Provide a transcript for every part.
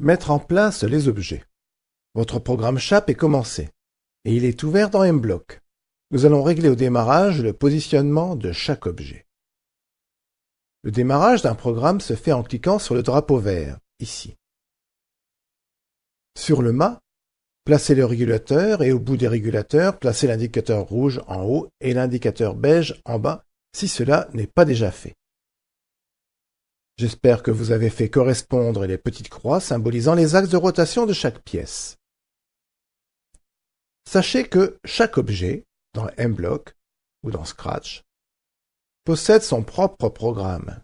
Mettre en place les objets. Votre programme Chap est commencé et il est ouvert dans MBlock. Nous allons régler au démarrage le positionnement de chaque objet. Le démarrage d'un programme se fait en cliquant sur le drapeau vert, ici. Sur le mât, placez le régulateur et au bout des régulateurs, placez l'indicateur rouge en haut et l'indicateur beige en bas si cela n'est pas déjà fait. J'espère que vous avez fait correspondre les petites croix symbolisant les axes de rotation de chaque pièce. Sachez que chaque objet, dans MBlock ou dans Scratch, possède son propre programme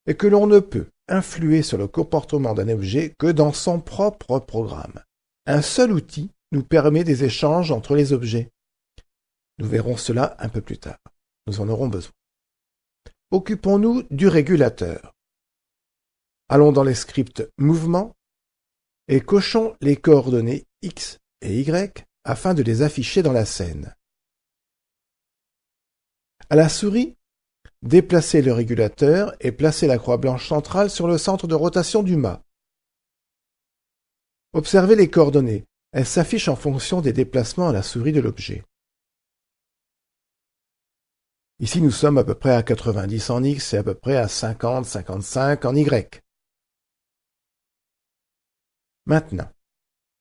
et que l'on ne peut influer sur le comportement d'un objet que dans son propre programme. Un seul outil nous permet des échanges entre les objets. Nous verrons cela un peu plus tard. Nous en aurons besoin. Occupons-nous du régulateur. Allons dans les scripts mouvement et cochons les coordonnées X et Y afin de les afficher dans la scène. À la souris, déplacez le régulateur et placez la croix blanche centrale sur le centre de rotation du mât. Observez les coordonnées. Elles s'affichent en fonction des déplacements à la souris de l'objet. Ici, nous sommes à peu près à 90 en X et à peu près à 50, 55 en Y. Maintenant,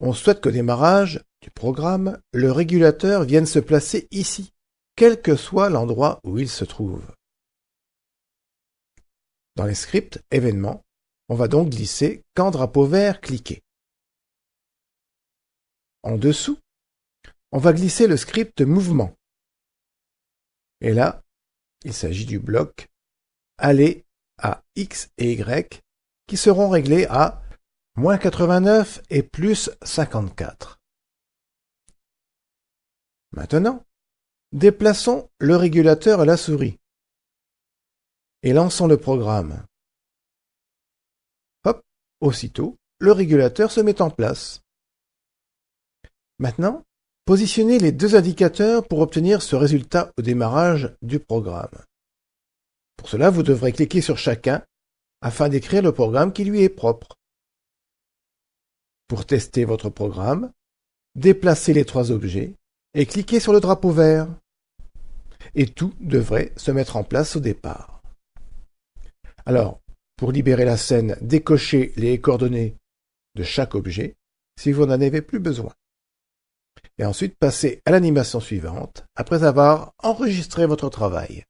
on souhaite qu'au démarrage du programme, le régulateur vienne se placer ici, quel que soit l'endroit où il se trouve. Dans les scripts événements, on va donc glisser quand drapeau vert cliqué. En dessous, on va glisser le script mouvement. Et là, il s'agit du bloc aller à X et Y qui seront réglés à -89 et +54. Maintenant, déplaçons le régulateur à la souris et lançons le programme. Hop, aussitôt, le régulateur se met en place. Maintenant, positionnez les deux indicateurs pour obtenir ce résultat au démarrage du programme. Pour cela, vous devrez cliquer sur chacun afin d'écrire le programme qui lui est propre. Pour tester votre programme, déplacez les trois objets et cliquez sur le drapeau vert. Et tout devrait se mettre en place au départ. Alors, pour libérer la scène, décochez les coordonnées de chaque objet si vous n'en avez plus besoin. Et ensuite, passez à l'animation suivante après avoir enregistré votre travail.